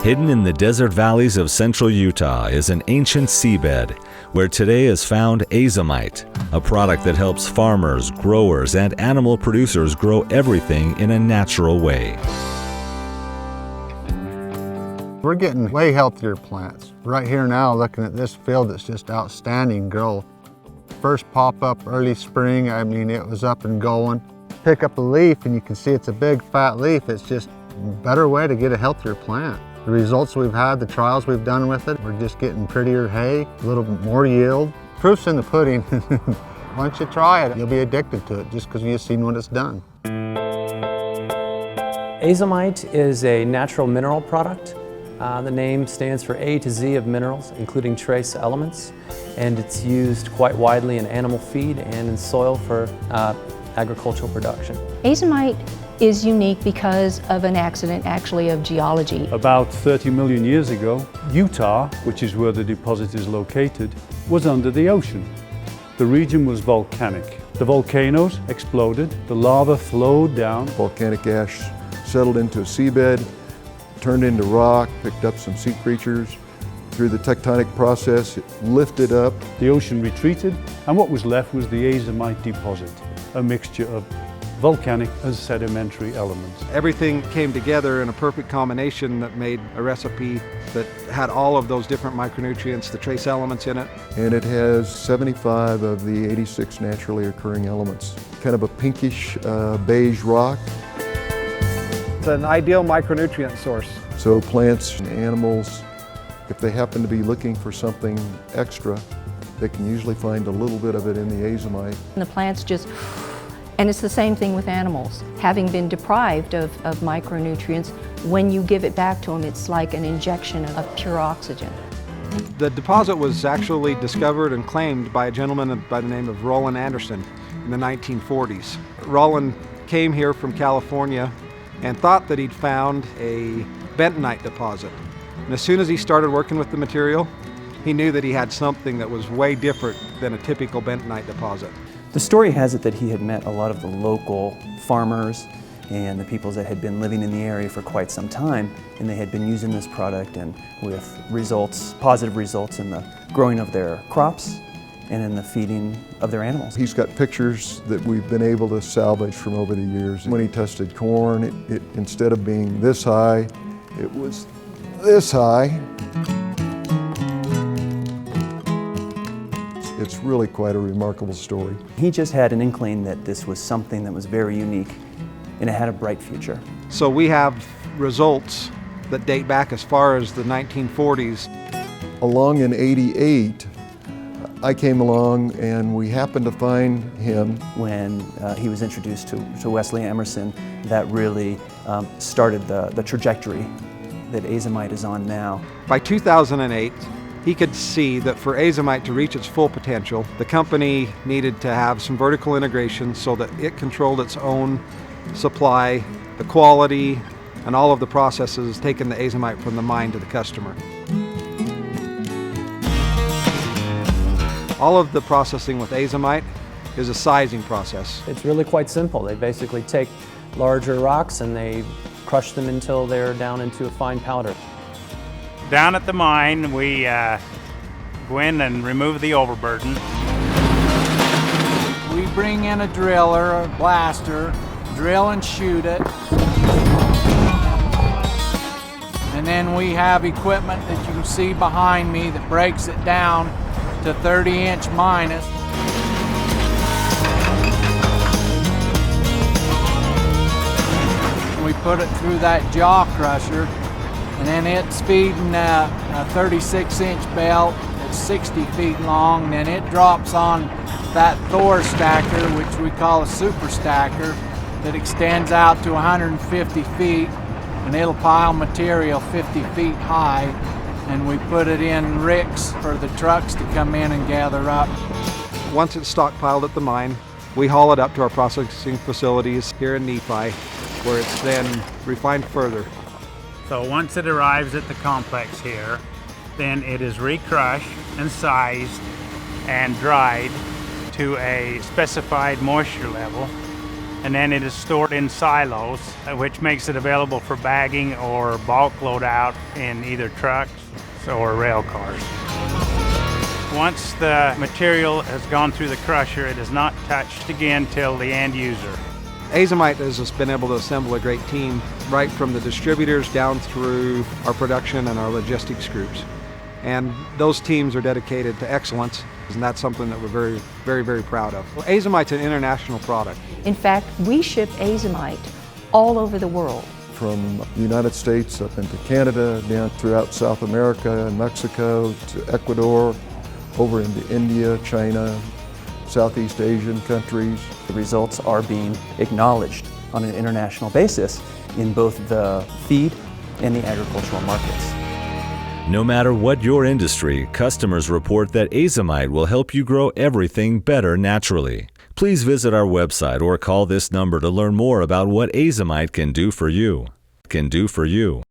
Hidden in the desert valleys of central Utah is an ancient seabed where today is found AZOMITE, a product that helps farmers, growers, and animal producers grow everything in a natural way. We're getting way healthier plants. Right here now, looking at this field, it's just outstanding growth. First pop up early spring, I mean, it was up and going. Pick up a leaf and you can see it's a big fat leaf. It's just a better way to get a healthier plant. The results we've had, the trials we've done with it, we're just getting prettier hay, a little bit more yield. Proof's in the pudding. Once you try it, you'll be addicted to it just because you've seen what it's done. AZOMITE is a natural mineral product. The name stands for A to Z of minerals, including trace elements, and it's used quite widely in animal feed and in soil for agricultural production. AZOMITE is unique because of an accident, actually, of geology. About 30 million years ago, Utah, which is where the deposit is located, was under the ocean. The region was volcanic. The volcanoes exploded, the lava flowed down. Volcanic ash settled into a seabed, turned into rock, picked up some sea creatures. Through the tectonic process, it lifted up. The ocean retreated, and what was left was the AZOMITE deposit, a mixture of volcanic and sedimentary elements. Everything came together in a perfect combination that made a recipe that had all of those different micronutrients, the trace elements in it. And it has 75 of the 86 naturally occurring elements. Kind of a pinkish beige rock. It's an ideal micronutrient source. So plants and animals, if they happen to be looking for something extra, they can usually find a little bit of it in the AZOMITE. And the plants just, and it's the same thing with animals. Having been deprived of micronutrients, when you give it back to them, it's like an injection of pure oxygen. The deposit was actually discovered and claimed by a gentleman by the name of Roland Anderson in the 1940s. Roland came here from California and thought that he'd found a bentonite deposit. And as soon as he started working with the material, he knew that he had something that was way different than a typical bentonite deposit. The story has it that he had met a lot of the local farmers and the people that had been living in the area for quite some time, and they had been using this product and with results, positive results in the growing of their crops and in the feeding of their animals. He's got pictures that we've been able to salvage from over the years. When he tested corn, it instead of being this high, it was this high. It's really quite a remarkable story. He just had an inkling that this was something that was very unique and it had a bright future. So we have results that date back as far as the 1940s. Along in '88, I came along and we happened to find him. When he was introduced to Wesley Emerson, that really started the trajectory that AZOMITE is on now. By 2008, he could see that for AZOMITE to reach its full potential, the company needed to have some vertical integration so that it controlled its own supply, the quality, and all of the processes taking the AZOMITE from the mine to the customer. All of the processing with AZOMITE is a sizing process. It's really quite simple. They basically take larger rocks and they crush them until they're down into a fine powder. Down at the mine, we go in and remove the overburden. We bring in a driller or blaster, drill and shoot it. And then we have equipment that you can see behind me that breaks it down to 30-inch minus. We put it through that jaw crusher, and then it's feeding a 36-inch belt that's 60 feet long. Then it drops on that Thor stacker, which we call a super stacker, that extends out to 150 feet, and it'll pile material 50 feet high, and we put it in ricks for the trucks to come in and gather up. Once it's stockpiled at the mine, we haul it up to our processing facilities here in Nephi, where it's then refined further. So once it arrives at the complex here, then it is recrushed and sized and dried to a specified moisture level. and then it is stored in silos, which makes it available for bagging or bulk load out in either trucks or rail cars. Once the material has gone through the crusher, it is not touched again till the end user. AZOMITE has just been able to assemble a great team right from the distributors down through our production and our logistics groups. And those teams are dedicated to excellence, and that's something that we're very proud of. Well, AZOMITE's an international product. In fact, we ship AZOMITE all over the world. From the United States up into Canada, down throughout South America and Mexico to Ecuador, over into India, China, Southeast Asian countries. The results are being acknowledged on an international basis in both the feed and the agricultural markets. No matter what your industry, customers report that AZOMITE will help you grow everything better naturally. Please visit our website or call this number to learn more about what AZOMITE can do for you.